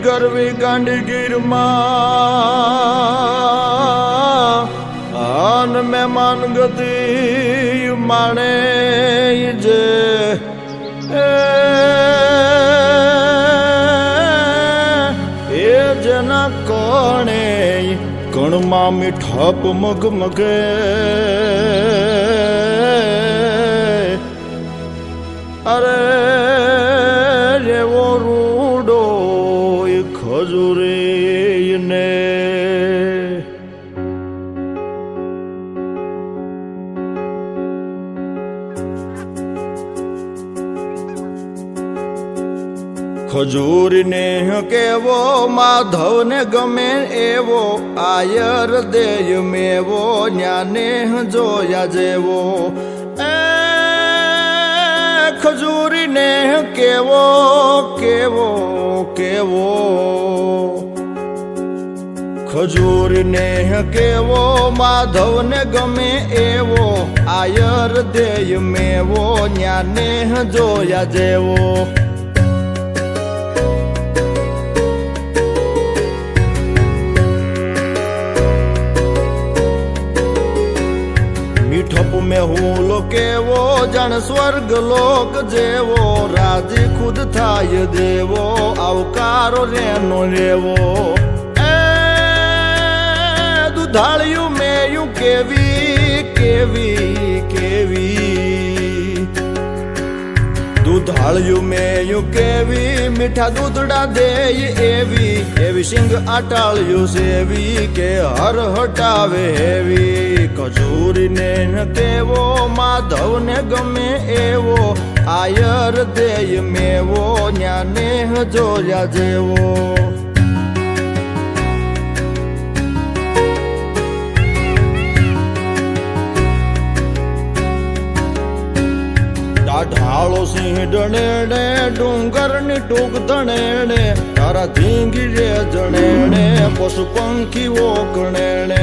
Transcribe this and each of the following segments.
ગરવી ગાંડીગીરમાં આન મહેમાન ગતિ માણે જે એ જેના કોણે કણમાં મીઠાપ મગમગે અરે રેવો રૂડો ખજૂરી ને ખજૂરી ને કેવો માધવ ને ગમે એવો આયર દેય મેવો ન્યાને જોયા જેવો કેવો કેવો કેવો ખજૂર નેહ કેવો માધવને ગમે એવો આયર દેય મેવો ન્યા નેહ જોયા જેવો મીઠપ મેં હું લો કેવો જાણ સ્વર્ગ લોક જેવો રાજી ખુદ થાય દેવો આવકારો રેનો રેવો દુધાળ્યું મેયું કેવી કેવી કેવી દુધાળ્યું મેયું કેવી મીઠા દૂધડા દેય એવી એવી સિંગ આટાળ્યું સેવી કે હર હટાવે હેવી ખજૂરીને કેવો માધવને ગમે એવો આયર દેય મેવો ન્યા નેહ જોયા જેવો ઢાળો સિંહ ડણેણે ડુંગરની ટૂંક ધણેણે તારા ધીંગી રે જણેણે પશુ પંખીઓ ગણેણે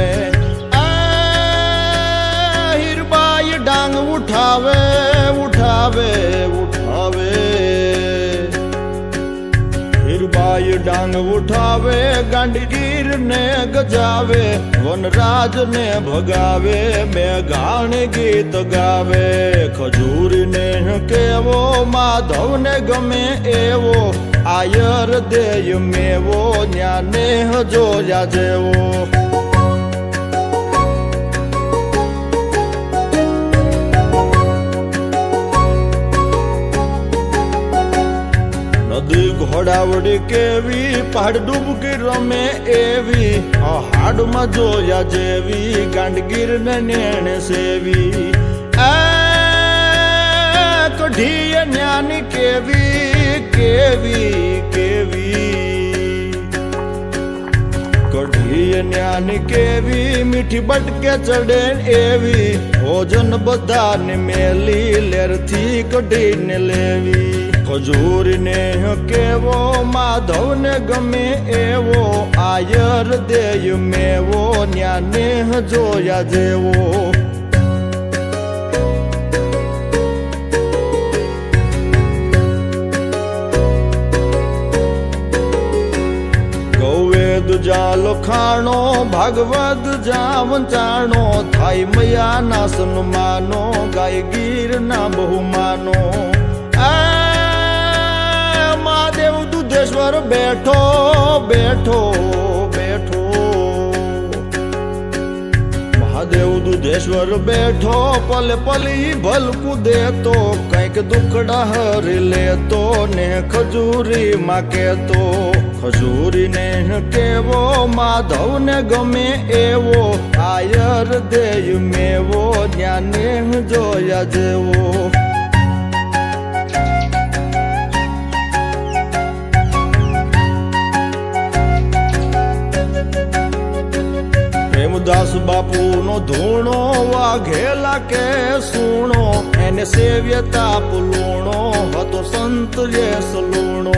હીરબાઈ ડાંગ ઉઠાવે ઉઠાવે ઉઠાવે હીરબાઈ ડાંગ ઉઠાવે ગાંડીગીર ને ગજાવે વનરાજ ને ભગાવે મેઘાણ ગીત ગાવે ખજૂરીને કેવો માધવને ગમે એવો આયર દેય મેવો ન્યા નેહ જોયા જેવો નદી ઘોડાવડી કેવી પહાડ ડૂબકી રમે એવી હાડમાં જોયા જેવી ગાંડગીર ને નેણ સેવી કઢીએ ન્યાની કેવી કેવી કેવી કઢીએ ન્યાની કેવી મીઠી બટકે ચડે એવી ભોજન બધાને મેલી લેરથી કઢીને લેવી ખજૂરીને કેવો માધવને ગમે એવો આયર દેય મેવો ન્યા નેહ જોયા જેવો ગૌવેદ જાલો ખાણો ભાગવત જા વંચાણો થાય મયા ના સન્માનો ગાય ગીર ના બહુમાનો મહાદેવ દુધેશ્વર બેઠો બેઠો બેઠો મહાદેવ દુધેશ્વર બેઠો પલ પલી ભલકું દેતો કઈક દુખડા હરી લેતો ને ખજૂરી માં કેતો ખજૂરી ને કેવો માધવને ગમે એવો આયર દેય મેવો ન્યા નેહ જોયા જેવો દાસ બાપુ નો ધૂણો વાઘેલા કે સૂણો એને સેવ્યતા પુલૂણો હતો સંત યસ લૂણો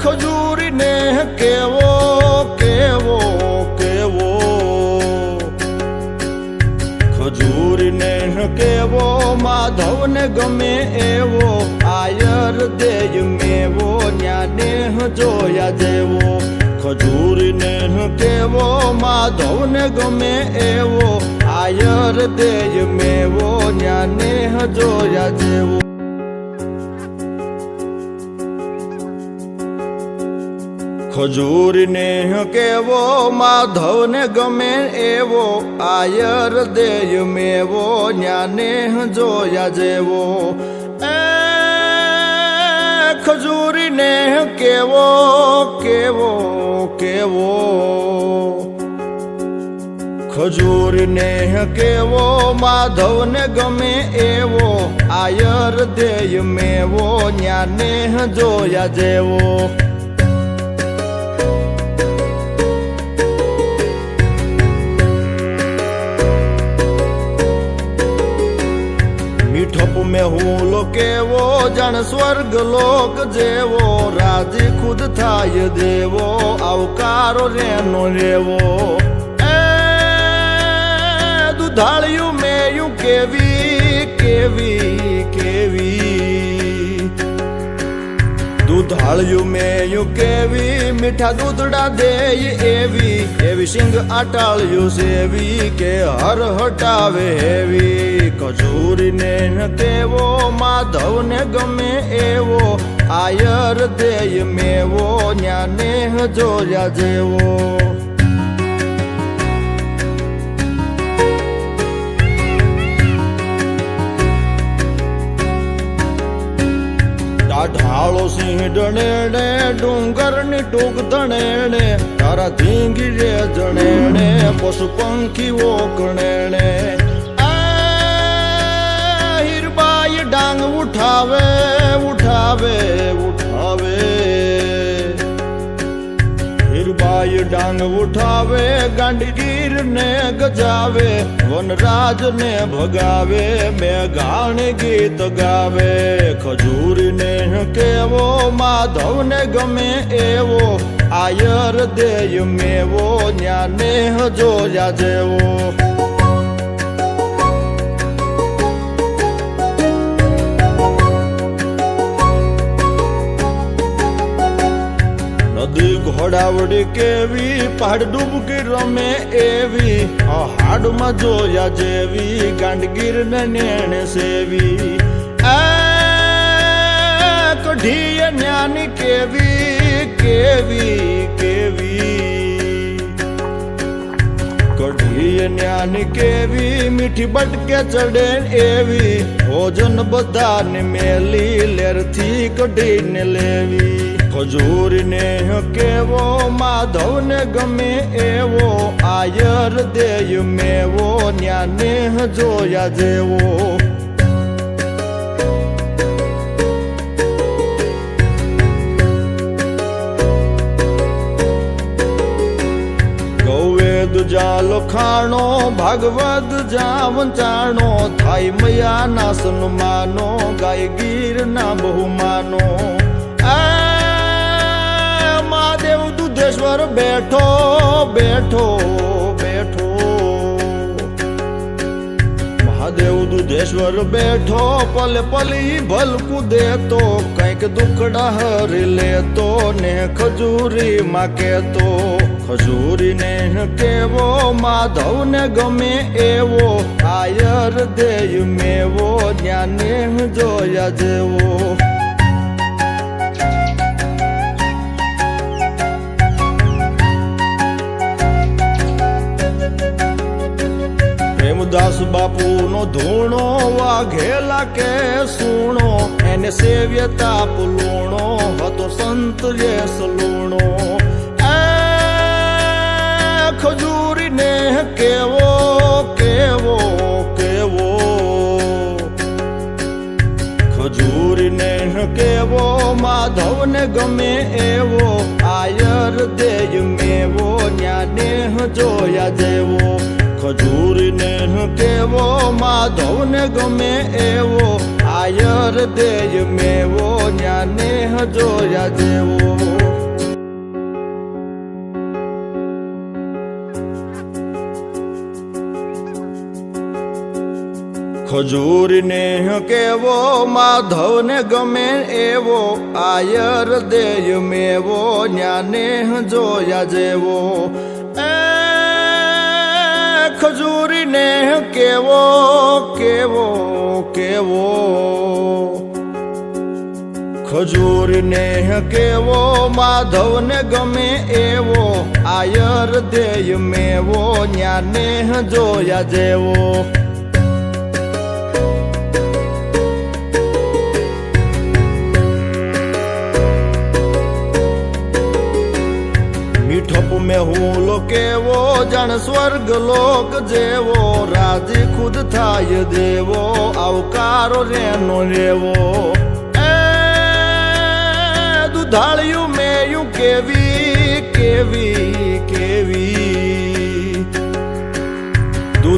ખજૂરી ને કેવો કેવો કેવો ખજૂરી ને કેવો માધવને ગમે એવો આયર દેય મેવો ન્યા નેહ જોયા જેવો ખજૂરીને કેવો માધવને ગમે એવો આયર દેય મેવો ન્યા નેહ જોયા જેવો ખજૂરીને કેવો માધવને ગમે એવો આયર દેય મેવો ન્યા નેહ જોયા જેવો ખજૂરીને કેવો કેવો કેવો ખજૂરીને કેવો માધવને ગમે એવો આયર દેય મેવો ન્યા નેહ જોયા જેવો મીઠપ મેં હું લો કેવો જાણ સ્વર્ગ લોક જેવો રાજી ખુદ થાય દેવો આવકારો રેનો રેવો દુધાળિયું મેયું કેવી કેવી કેવી દુધાળિયું મેયું કેવી મીઠા દૂધડા દેય એવી એવી સિંગ આટાળ્યું સેવી કે હર હટાવે એવી ખજૂરીને કેવો માધવને ગમે એવો આયર દેય મેવો ન્યાને જોયા જેવો ઢાળો સિંહ ડણેણે ડુંગરની ટૂંક ધણેણે તારા ધીંગી રે જણેણે પશુ પંખીઓ ગણેણે હીરબાઈ ડાંગ ઉઠાવે ઉઠાવે ઉઠાવે હીરબાઈ ડાંગ ઉઠાવે ગાંડીગીર ને ગજાવે વનરાજ ને ભગાવે મેઘાણ ગીત ગાવે ખજૂરીને કેવો માધવ ને ગમે એવો આયર દેય મેવો ન્યાને જોયા જેવો નદી ઘોડાવડી કેવી પહાડ ડૂબકી રમે એવી હાડમાં જોયા જેવી ગાંડગીર ને નેણે સેવી કઢીએ ન્યાની કેવી કેવી કેવી કઢીએ ન્યાની કેવી મીઠી બટકે ચડે એવી ભોજન બધાને મેલી લેરથી કઢીને લેવી ખજૂરીને કેવો માધવને ગમે એવો આયર દેય મેવો ન્યાને જોયા જેવો જાલો ખાણો ભાગવત જા વંચાણો થાય મયાના સન્માનો ગાય ગીર ના બહુમાનો મહાદેવ દુધેશ્વર બેઠો બેઠો બેઠો મહાદેવ દુધેશ્વર બેઠો પલ પલી ભલકું દેતો કંઈક દુખડા હરી લેતો ને ખજૂરી માં કેતો ખજૂરીને કેવો માધવ ને ગમે એવો આયર દેય મેવો ન્યાને જોયા જેવો પ્રેમદાસ બાપુ નો ધૂણો વાઘેલા કે સુણો એને સેવ્યતા પુલુણો હતો સંત યસ લૂણો ખજૂરીને કેવો કેવો કેવો ખજૂરીને કેવો માધવને ગમે એવો આયર દેય મેવો ન્યાને જોયા જેવો ખજૂરીને કેવો માધવને ગમે એવો આયર દેય મેવો ન્યાને જોયા જેવો ખજૂરીને કેવો માધવને ગમે એવો આયર દેય મેવો ન્યાને જોયા જેવો ખજૂરીને કેવો કેવો કેવો ખજૂરીને કેવો માધવને ગમે એવો આયર દેય મેવો ન્યાને જોયા જેવો મીઠપ મેં હું લો કેવો જાણ સ્વર્ગ લોક જેવો રાજી ખુદ થાય દેવો આવકારો રેનો રેવો દુધાળિયું મેયું કેવી કેવી કેવી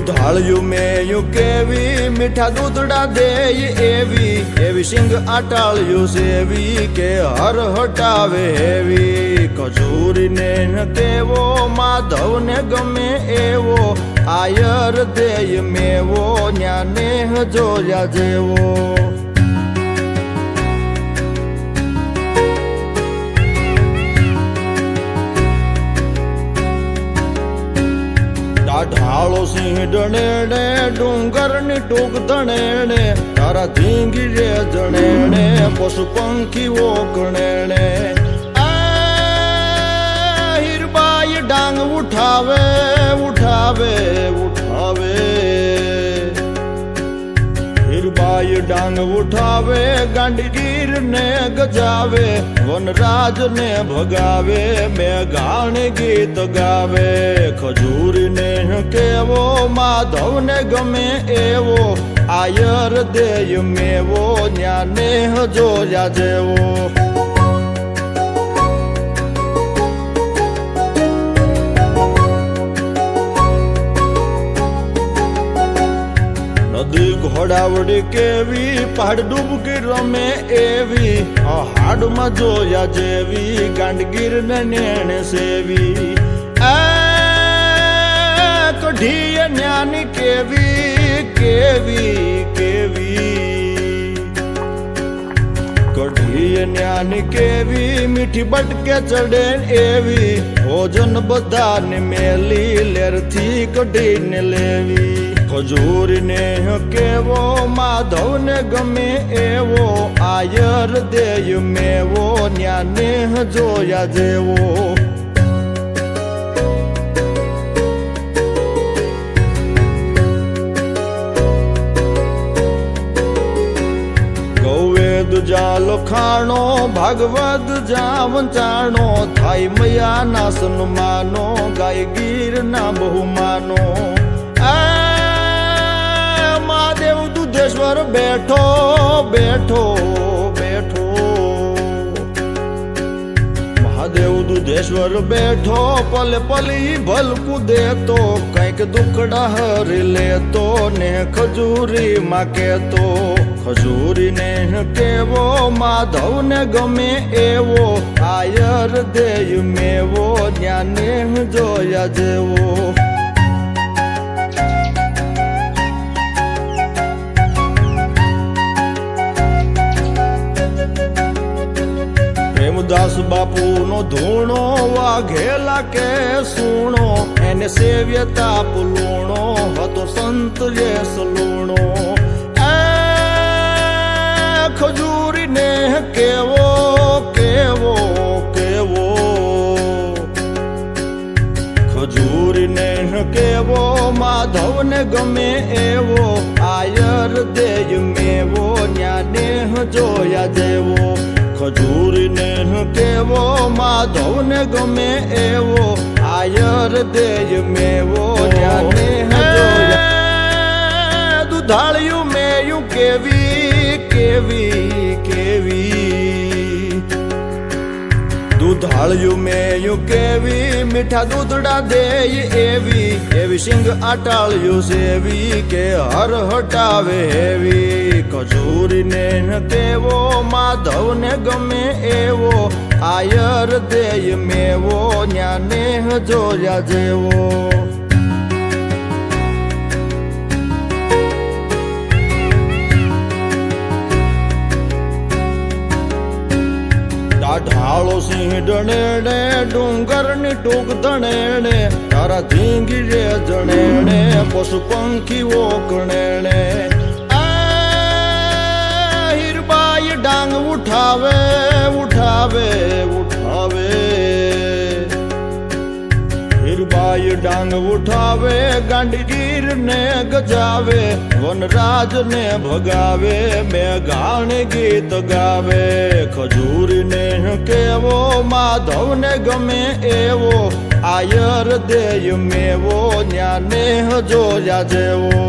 દુધાળ્યું મેયું કેવી મીઠા દૂધડા દેય એવી સિંગ આટાળ્યું સેવી કે હર હટાવે હેવી ખજૂરીને કેવો માધવને ગમે એવો આયર દેય મેવો ન્યાને જોયા જેવો ઢાળો સિંહ ડણેણે ડુંગરની ટૂંક ધણેણે તારા ધીંગી રે જણેણે પશુ પંખીઓ ગણેણે હીરબાઈ ડાંગ ઉઠાવે ઉઠાવે ઉઠાવે હીરબાઈ ડાંગ ઉઠાવે ગાંડીગીર ને ગજાવે વનરાજ ને ભગાવે મેઘાણ ગીત ગાવે ખજૂરીને કેવો માધવને ગમે એવો આયર દેય મેવો ન્યાને જોયા જેવો નદી ઘોડાવડી કેવી પહાડ ડૂબકી રમે એવી હાડમાં જોયા જેવી ગાંડગીર ને નેણે સેવી કઢીએ ન્યાની કેવી કેવી કેવી કઢીએ ન્યાની કેવી મીઠી બટકે ચડે એવી ભોજન બધાને મેલી લેરથી કઢીને લેવી ખજૂરીને કેવો માધવને ગમે એવો આયર દેય મેવો ન્યાને જોયા જેવો જાલ ખાણો ભાગવત જા વંચાણો થાય મયાના સન્માનો ગાય ગીર ના બહુમાનો મહાદેવ દુધેશ્વર બેઠો બેઠો બેઠો મહાદેવ દુધેશ્વર બેઠો પલે પલી ભલકું દેતો કઈક દુખડા હરી લેતો ને ખજૂરી માં કેતો ખજૂરીને કેવો માધવને ગમે એવો આયર દેય મેવો ન્યાને જોયા જેવો પ્રેમદાસ બાપુ નો ધૂણો વાઘેલા કે સુણો એને સેવ્યતા પુલુણો હતો સંત યસ લૂણો ખજૂરીને કેવો કેવો કેવો ખજૂરીને કેવો માધવને ગમે એવો આયર દેય મેવો ન્યાને જોયા જેવો ખજૂરીને કેવો માધવને ગમે એવો આયર દેય મેવો ન્યાને જોયા દુધાળ્યું મેયું કેવી કેવી કેવી દુધાળ્યું મેયું કેવી મીઠા દૂધડા દેય એવી સિંગ આટાળ્યું સેવી કે હર હટાવે હેવી ખજૂરીને કેવો માધવને ગમે એવો આયર દેય મેવો ન્યાને જોયા જેવો ઢાળો સિંહ ડણેણે ડુંગરની ટૂંક ધણેણે તારા ધીંગી રે જણેણે પશુ પંખીઓ ગણેણે હીરબાઈ ડાંગ ઉઠાવે ઉઠાવે ઉઠાવે હીરબાઈ ડાંગ ઉઠાવે ગાંડીગીર ને ગજાવે વનરાજ ને ભગાવે મેઘાણ ગીત ગાવે ખજૂરીને કેવો માધવને ગમે એવો આયર દેય મેવો ન્યાને જોયા જેવો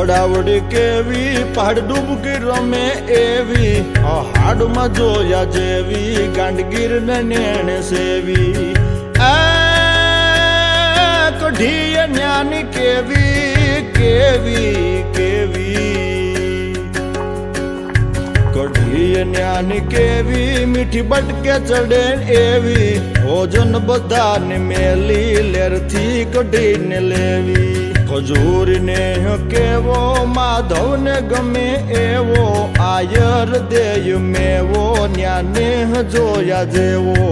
વડાવડી કેવી પહાડ ડૂબકી રમે એવી હાડમાં જોયા જેવી ગાંડગીર ને નેણે સેવી કઢીએ ન્યાની કેવી કેવી કેવી કઢીએ ન્યાની કેવી મીઠી બટકે ચડે એવી ભોજન બધાને મેલી લેરથી કઢીને લેવી ખજૂરીને કેવો માધવને ગમે એવો આયર દેય મેવો ન્યાને જોયા જેવો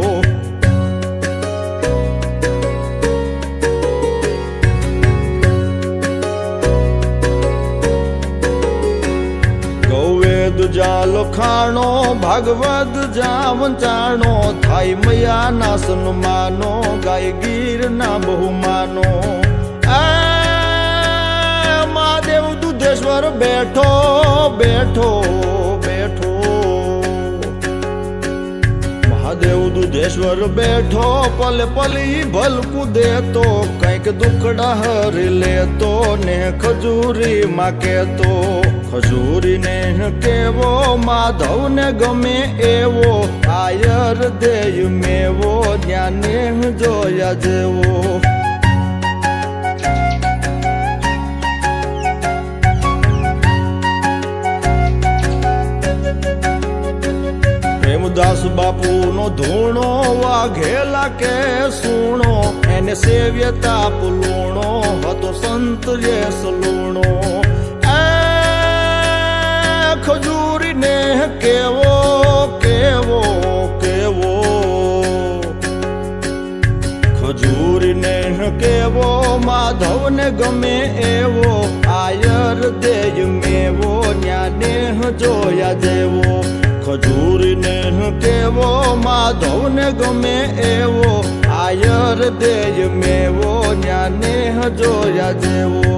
જાલો ખાણો ભાગવત જા વંચાણો થાય મયા ના સન્માનો ગાય ગીર ના બહુમાનો મહાદેવ દુધેશ્વર બેઠો બેઠો બેઠો મહાદેવ દુધેશ્વર બેઠો પલ પલી ભલકું દેતો કંઈક દુખડા હરી લેતો ને ખજૂરી માં કેતો ખજૂરી ને કેવો માધવ ને ગમે એવો આયર દેય મેવો જ્ઞાને જોયા જેવો પ્રેમદાસ બાપુ નો ધૂણો વાઘેલા કે સુણો એને સેવ્યતા પુલુણો હતો સંત યસ લૂણો ખજૂરી ને કેવો કેવો કેવો ખજૂરી ને કેવો માધવ ને ગમે એવો આયર દેય મેવો ન્યાને જોયા જેવો ખજૂરી ને કેવો માધવ ને ગમે એવો આયર દેય મેવો ન્યાને જોયા જેવો